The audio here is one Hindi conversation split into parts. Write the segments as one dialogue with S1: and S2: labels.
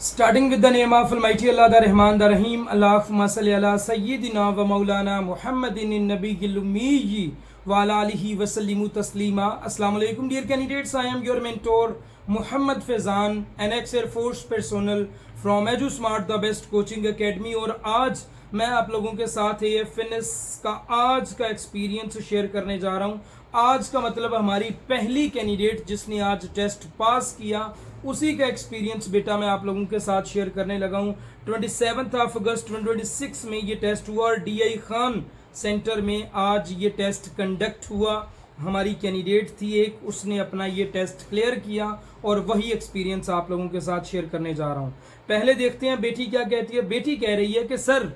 S1: Starting with the name of Almighty Allah, the Rahman, the Rahim. Allahumma salli ala Sayyidina wa Maulana Muhammadin Nabiyil Ummi wa ala alihi wa sallimu taslima. Assalamu alaikum, dear candidates. I am your mentor, Muhammad Faizan, an ex-Air Force personnel from EduSmart, the best coaching academy. और आज मैं आप लोगों के साथ ये फिटनेस का आज का एक्सपीरियंस शेयर करने जा रहा हूँ। आज का मतलब हमारी पहली कैंडिडेट जिसने आज टेस्ट पास किया उसी का एक्सपीरियंस बेटा मैं आप लोगों के साथ शेयर करने लगा हूँ। 27 अगस्त 2026 में ये टेस्ट हुआ और DI खान सेंटर में आज ये टेस्ट कंडक्ट हुआ। हमारी कैंडिडेट थी एक, उसने अपना ये टेस्ट क्लियर किया और वही एक्सपीरियंस आप लोगों के साथ शेयर करने जा रहा हूँ। पहले देखते हैं बेटी क्या कहती है। बेटी कह रही है कि सर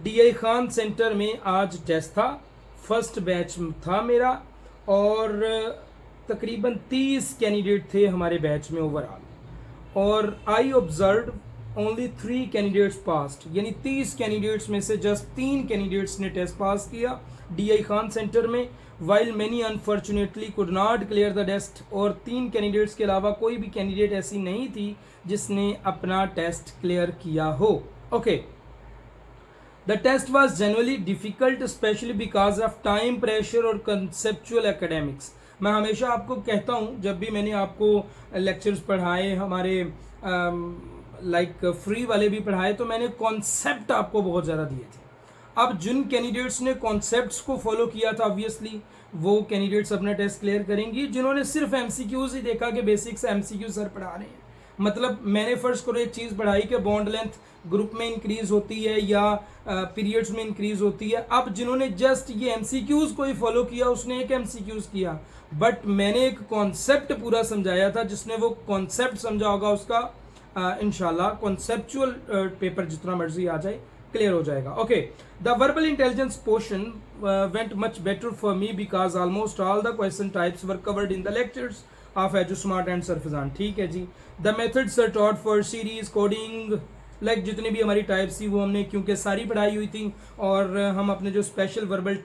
S1: DI खान सेंटर में आज टेस्ट था, फर्स्ट बैच था मेरा और तकरीबन 30 कैंडिडेट थे हमारे बैच में ओवरऑल और I observe only 3 candidates passed, यानी 30 कैंडिडेट्स में से जस्ट 3 कैंडिडेट्स ने टेस्ट पास किया DI खान सेंटर में, while many unfortunately could not clear the test. और 3 कैंडिडेट्स के अलावा कोई भी कैंडिडेट ऐसी नहीं थी जिसने अपना टेस्ट क्लियर किया हो। Okay, the test was generally difficult specially because of time pressure और कंसेप्चुअल एकेडमिक्स। मैं हमेशा आपको कहता हूँ जब भी मैंने आपको लेक्चर्स पढ़ाए हमारे लाइक फ्री वाले भी पढ़ाए तो मैंने कॉन्सेप्ट आपको बहुत ज़्यादा दिए थे। अब जिन कैंडिडेट्स ने कॉन्सेप्ट्स को फॉलो किया था ऑब्वियसली वो कैंडिडेट्स अपना टेस्ट क्लियर करेंगी। जिन्होंने सिर्फ MCQs ही देखा कि बेसिक्स MCQ सर पढ़ा रहे हैं, मतलब मैंने फर्स्ट करो एक चीज़ पढ़ाई कि बॉन्ड लेंथ ग्रुप में इंक्रीज होती है या पीरियड्स में इंक्रीज होती है। अब जिन्होंने जस्ट ये MCQs को ही फॉलो किया उसने एक MCQs किया, बट मैंने एक कॉन्सेप्ट पूरा समझाया था। जिसने वो कॉन्सेप्ट समझा होगा उसका इंशाल्लाह कॉन्सेप्चुअल पेपर जितना मर्जी आ जाए क्लियर हो जाएगा। Okay, the verbal intelligence portion went much better for me because almost all the question types were covered in the lectures of EduSmart and sir Faizan. ठीक है जी। The methods are taught for series coding, like जितनी भी हमारी टाइप्स थी वो हमने क्योंकि सारी पढ़ाई हुई थी और हम अपने जो स्पेशल वर्बल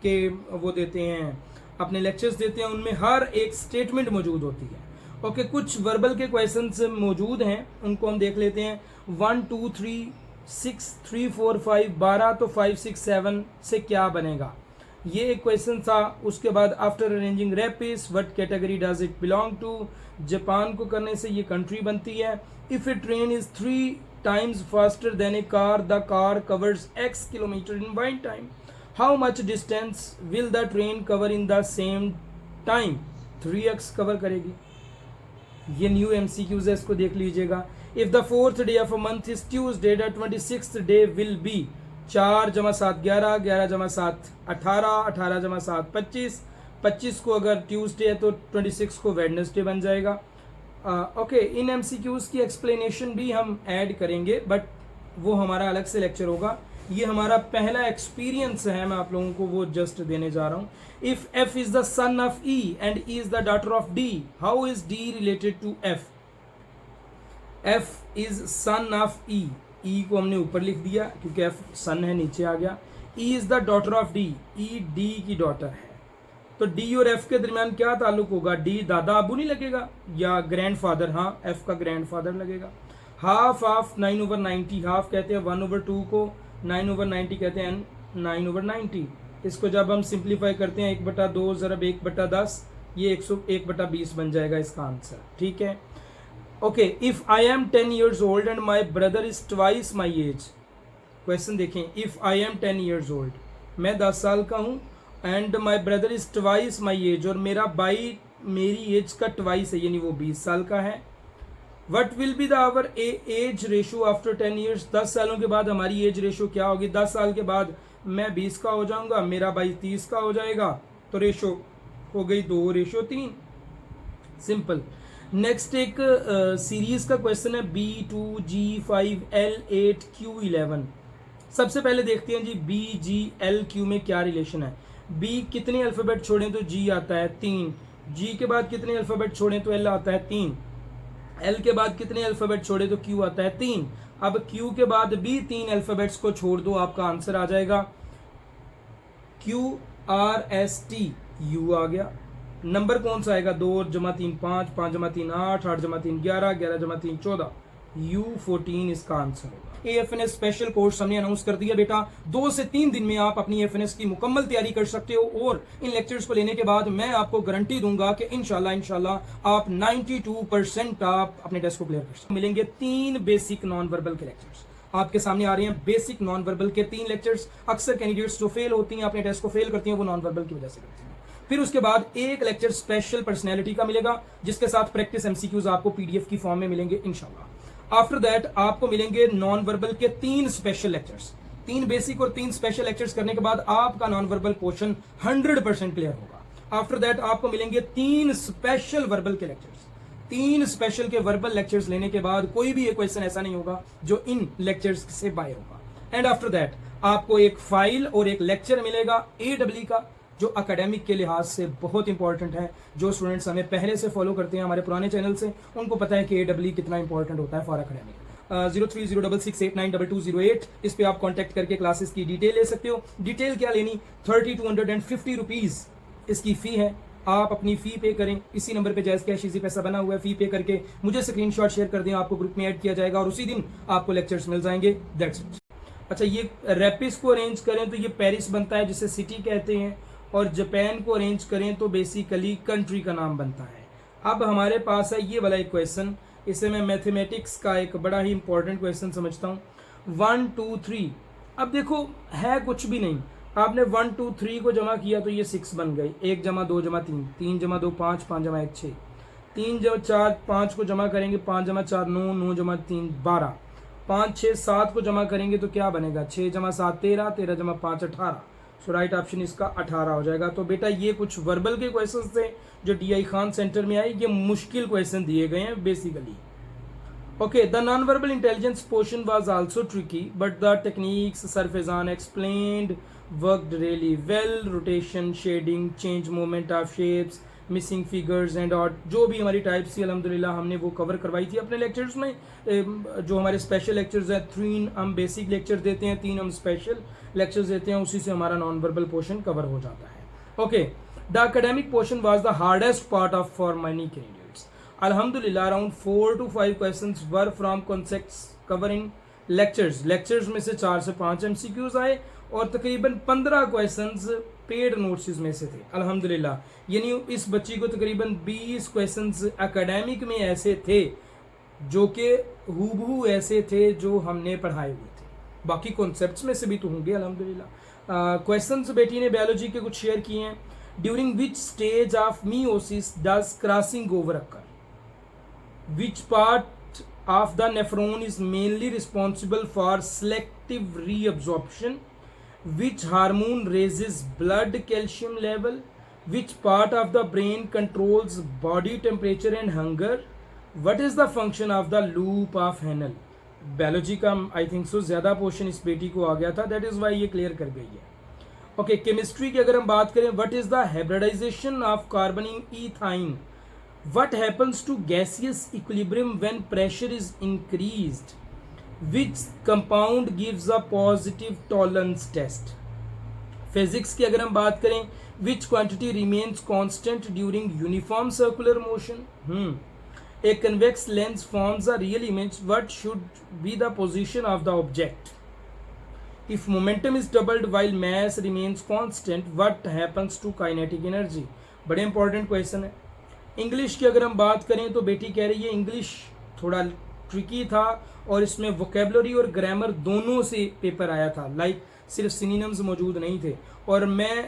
S1: के वो देते हैं अपने लेक्चर्स देते हैं उनमें हर एक स्टेटमेंट मौजूद होती है। ओके, कुछ वर्बल के क्वेश्चंस मौजूद हैं उनको हम देख लेते हैं। 1 2 3 6 3 4 5 12, तो 5 6 7 से क्या बनेगा ये एक क्वेश्चन था। उसके बाद after arranging rapids what category does it belong to, Japan को करने से ये कंट्री बनती है। If a train is 3 times faster than a car, the car covers X kilometer in one time. How much distance will the train cover in the same time? 3x cover करेगी। ये न्यू MCQs है, इसको देख लीजिएगा। If the 4th day of a month is Tuesday, the 26th day will be 4 + 7 11, 11 + 7 18, 18 + 7 25, 25 को अगर ट्यूसडे है तो 26 को वेडनेसडे बन जाएगा। ओके, इन MCQs की एक्सप्लेनेशन भी हम ऐड करेंगे बट वो हमारा अलग से लेक्चर होगा। ये हमारा पहला एक्सपीरियंस है, मैं आप लोगों को वो जस्ट देने जा रहा हूँ। If F is the son of E and E is the daughter of D, how is D related to F? F is son of E, E को हमने ऊपर लिख दिया क्योंकि F सन है नीचे आ गया। E is the daughter of D, E D की डॉटर है, तो D और F के दरमियान क्या ताल्लुक होगा? D दादा अबू नहीं लगेगा या ग्रैंडफादर? हाँ, F का ग्रैंडफादर लगेगा। हाफ ऑफ 9/90, हाफ कहते हैं 1/2 को, 9/90 कहते हैं 9/90। इसको जब हम सिंप्लीफाई करते हैं 1/2 ज़रब 1/10, ये 101/20 बन जाएगा इसका आंसर। ठीक है। Okay, if I am 10 years old and my brother is twice my age. Question देखें, if I am 10 years old, मैं 10 साल का हूँ and my brother is twice my age, और मेरा भाई मेरी एज का ट्वाइस है यानी वो 20 साल का है। What will be the our age ratio after 10 years, 10 सालों के बाद हमारी एज रेशो क्या होगी? 10 साल के बाद मैं 20 का हो जाऊंगा, मेरा भाई 30 का हो जाएगा, तो रेशो हो गई 2:3। सिंपल। नेक्स्ट एक सीरीज का क्वेश्चन है B2 G5 L8 Q11। सबसे पहले देखते हैं जी B G L Q में क्या रिलेशन है। B कितने अल्फ़ाबेट छोड़ें तो G आता है 3, G के बाद कितने अल्फ़ाबेट छोड़ें तो L आता है 3, L के बाद कितने अल्फ़ाबेट छोड़ें तो Q आता है 3। अब Q के बाद भी 3 अल्फ़ाबेट्स को छोड़ दो, आपका आंसर आ जाएगा Q R S T, U आ गया। नंबर कौन सा आएगा, 2 जमा 3 5, 5 जमा 3 8, 8 जमा 3 11, 11 जमा 3 14, U14 इसका आंसर होगा। AFNS स्पेशल कोर्स हमने अनाउंस कर दिया बेटा, 2 से 3 दिन में आप अपनी AFNS की मुकम्मल तैयारी कर सकते हो और इन लेक्चर्स को लेने के बाद मैं आपको गारंटी दूंगा कि इंशाल्लाह आप 92% आप अपने टेस्ट को क्लियर कर सकते हो। मिलेंगे 3 बेसिक नॉन वर्बल के लेक्चर्स आपके सामने आ रहे हैं। बेसिक नॉन वर्बल के 3 लेक्चर्स। अक्सर कैंडिडेट्स जो फेल होती हैं, अपने टेस्ट को फेल करती हैं, वो नॉन वर्बल की वजह से करती हैं। फिर उसके बाद एक लेक्चर स्पेशल पर्सनैलिटी का मिलेगा, जिसके साथ प्रैक्टिस MCQs आपको PDF की फॉर्म में मिलेंगे इंशाल्लाह। आफ्टर दैट आपको मिलेंगे नॉन वर्बल के 3 स्पेशल लेक्चर्स। 3 बेसिक और 3 स्पेशल लेक्चर्स करने के बाद आपका नॉन वर्बल पोर्शन 100% क्लियर होगा। आफ्टर दैट आपको मिलेंगे 3 स्पेशल वर्बल के लेक्चर्स। 3 स्पेशल के वर्बल लेक्चर्स लेने के बाद कोई भी एक क्वेश्चन ऐसा नहीं होगा जो इन लेक्चर्स से बाहर होगा। एंड आफ्टर दैट आपको एक फाइल और एक लेक्चर मिलेगा AEE का, जो एकेडमिक के लिहाज से बहुत इंपॉर्टेंट है। जो स्टूडेंट्स हमें पहले से फॉलो करते हैं हमारे पुराने चैनल से, उनको पता है कि AEE कितना इंपॉर्टेंट होता है फॉर एकेडमिक। 0306689208 इस पे आप कांटेक्ट करके क्लासेस की डिटेल ले सकते हो। डिटेल क्या लेनी, 3250 रुपीज़ इसकी फ़ी है। आप अपनी फ़ी पे करें, इसी नंबर पे जायज़ कैश इजी पैसा बना हुआ है, फ़ी पे करके मुझे स्क्रीनशॉट शेयर कर दें, आपको ग्रुप में ऐड किया जाएगा और उसी दिन आपको लेक्चर्स मिल जाएंगे। That's it. अच्छा, ये रैपिड्स को अरेंज करें तो ये पेरिस बनता है, जिसे सिटी कहते हैं, और जापान को अरेंज करें तो बेसिकली कंट्री का नाम बनता है। अब हमारे पास है ये वाला एक क्वेश्चन, इसे मैं मैथमेटिक्स का एक बड़ा ही इंपॉर्टेंट क्वेश्चन समझता हूँ। 1 2 3, अब देखो है कुछ भी नहीं, आपने 1 2 3 को जमा किया तो ये 6 बन गए। 1 जमा 2 जमा 3, 3 जमा 2 5, 5 जमा 1 6, 3 जमा 4 5 को जमा करेंगे, 5 जमा 4 9, 9 जमा 3 12, 5 6 7 को जमा करेंगे तो क्या बनेगा, 6 जमा 7 13, 13 जमा 5 18। सो राइट ऑप्शन इसका 18 हो जाएगा। तो बेटा ये कुछ वर्बल के क्वेश्चंस थे जो DI खान सेंटर में आए, ये मुश्किल क्वेश्चन दिए गए हैं basically. Okay, the non verbal intelligence portion was also tricky but the techniques सरफेजान explained worked really well. Rotation, shading, change movement of shapes, missing figures and odd, जो भी हमारी टाइप्स थी अल्हम्दुलिल्लाह हमने वो कवर करवाई थी अपने लेक्चर्स में। जो हमारे स्पेशल लेक्चर्स हैं, 3 हम बेसिक लेक्चर देते हैं, 3 हम स्पेशल लेक्चर्स देते हैं, उसी से हमारा नॉन वर्बल पोर्शन कवर हो जाता है। Okay, the academic portion was the hardest part of for many candidates. अल्हम्दुलिल्लाह around 4 to 5 questions were from concepts covering lectures. Lectures में से 4 से 5 MCQs आए और तकरीबन 15 क्वेश्चंस पेड नोट्स में से थे अल्हम्दुलिल्लाह। यानी इस बच्ची को तकरीबन 20 क्वेश्चंस एकेडमिक में ऐसे थे जो कि हूबहू ऐसे थे जो हमने पढ़ाए हुए थे। बाकी कॉन्सेप्ट्स में से भी तो होंगे अल्हम्दुलिल्लाह। क्वेश्चंस बेटी ने बायोलॉजी के कुछ शेयर किए हैं। During which stage of meiosis does crossing over occur, which part of the nephron is mainly responsible for selective reabsorption, which hormone raises blood calcium level, which part of the brain controls body temperature and hunger, what is the function of the loop of Henle। Biology का आई थिंक सो ज़्यादा पोर्शन इस बेटी को आ गया था, दैट इज़ वाई ये क्लियर कर गई है। ओके, केमिस्ट्री की अगर हम बात करें, what is the hybridization of carbon in ethyne, what happens to gaseous equilibrium when pressure is increased, which compound gives a positive tolerance test। Physics की अगर हम बात करें, which quantity remains constant during uniform circular motion। A convex lens forms a real image, what should be the position of the object। If momentum is doubled while mass remains constant, what happens to kinetic energy। बड़े इंपॉर्टेंट क्वेश्चन है। इंग्लिश की अगर हम बात करें तो बेटी कह रही है इंग्लिश थोड़ा ट्रिकी था और इसमें वोकेबलरी और ग्रामर दोनों से पेपर आया था, लाइक सिर्फ सिनोनिम्स मौजूद नहीं थे। और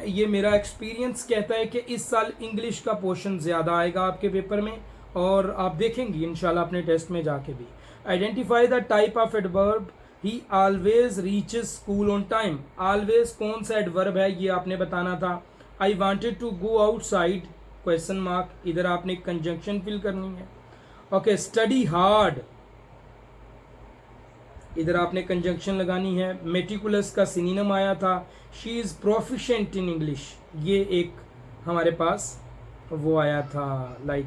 S1: ये मेरा एक्सपीरियंस कहता है कि इस साल इंग्लिश का पोर्शन ज़्यादा आएगा आपके पेपर में और आप देखेंगी इंशाल्लाह अपने टेस्ट में जाके भी। Identify the type of adverb, he always reaches school on time. Always कौन सा एडवर्ब है ये आपने बताना था। I wanted to go outside question mark, इधर आपने कंजंक्शन फिल करनी है। ओके, स्टडी हार्ड, इधर आपने कंजंक्शन लगानी है। मेटिकुलस का सिनोनिम आया था। She is proficient in English, ये एक हमारे पास वो आया था लाइक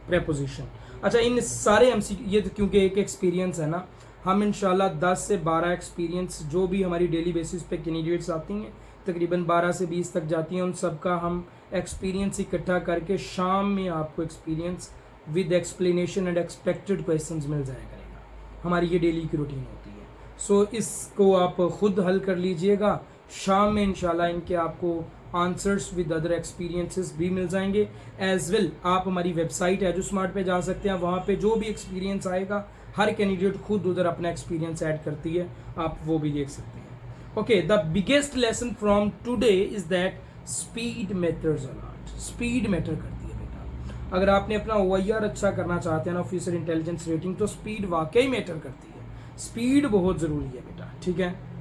S1: प्रेपोजिशन। अच्छा, इन सारे ये तो क्योंकि एक एक्सपीरियंस है ना, हम इंशाल्लाह 10 से 12 एक्सपीरियंस जो भी हमारी डेली बेसिस पे कैंडिडेट्स आती हैं, तकरीबन 12 से 20 तक जाती हैं, उन सब का हम एक्सपीरियंस इकट्ठा करके शाम में आपको experience with explanation and expected questions मिल जाया करेगा। हमारी ये डेली की रूटीन होती है। सो इसको आप खुद हल कर लीजिएगा। शाम में इंशाल्लाह इनके आपको आंसर्स विद अदर एक्सपीरियंसेस भी मिल जाएंगे। एज वेल आप हमारी वेबसाइट एजुस्मार्ट पे जा सकते हैं, वहाँ पे जो भी एक्सपीरियंस आएगा हर कैंडिडेट खुद उधर अपना एक्सपीरियंस ऐड करती है, आप वो भी देख सकते हैं। Okay, the biggest lesson from today is that speed matters a lot. Speed matter करती है बेटा। अगर आपने अपना OIR अच्छा करना चाहते हैं ना, ऑफिसर इंटेलिजेंस रेटिंग, तो स्पीड वाकई मैटर करती है। स्पीड बहुत ज़रूरी है बेटा, ठीक है।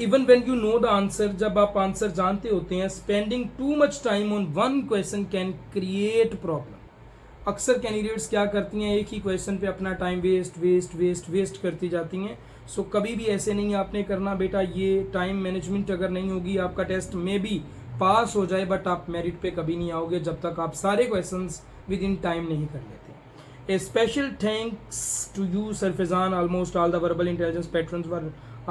S1: Even when you know the answer, जब आप आंसर जानते होते हैं, spending too much time on one question can create problem. अक्सर कैंडिडेट्स क्या करती हैं, एक ही क्वेश्चन पे अपना टाइम वेस्ट करती जाती हैं। सो कभी भी ऐसे नहीं आपने करना बेटा। ये टाइम मैनेजमेंट अगर नहीं होगी, आपका टेस्ट में भी पास हो जाए बट आप मेरिट पे कभी नहीं आओगे जब तक आप सारे क्वेश्चंस विद इन टाइम नहीं कर लेते। A special thanks to you, Sir Faizan. Almost all the verbal intelligence patterns were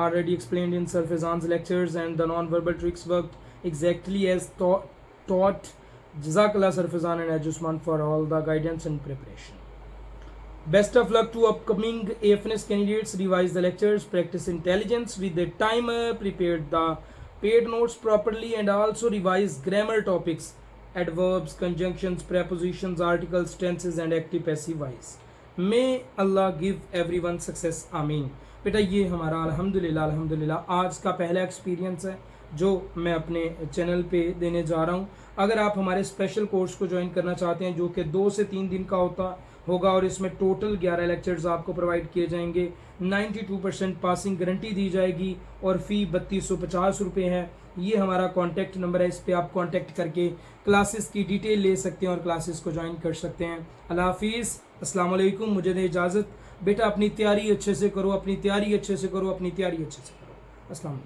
S1: already explained in Sir Faizan's lectures, and the non-verbal tricks worked exactly as taught. Jazakallah, Sir Faizan and Ajusman, for all the guidance and preparation. Best of luck to upcoming AFNS candidates. Revise the lectures, practice intelligence with the timer, prepare the paid notes properly, and also revise grammar topics. Adverbs, conjunctions, prepositions, articles, tenses and active passive voice. May Allah give everyone success. आमीन। बेटा ये हमारा अल्हम्दुलिल्लाह आज का पहला एक्सपीरियंस है जो मैं अपने चैनल पे देने जा रहा हूँ। अगर आप हमारे स्पेशल कोर्स को ज्वाइन करना चाहते हैं जो कि 2 से 3 दिन का होगा और इसमें टोटल 11 लेक्चर्स आपको प्रोवाइड किए जाएंगे, 92% पासिंग गारंटी दी जाएगी और फ़ी 3250 रुपये है। ये हमारा कॉन्टैक्ट नंबर है, इस पर आप कॉन्टैक्ट करके क्लासेस की डिटेल ले सकते हैं और क्लासेस को ज्वाइन कर सकते हैं। अल्लाह हाफिज़, अस्सलाम वालेकुम। मुझे दे इजाज़त। बेटा अपनी तैयारी अच्छे से करो, अपनी तैयारी अच्छे से करो, अपनी तैयारी अच्छे से करो। अस्सलाम।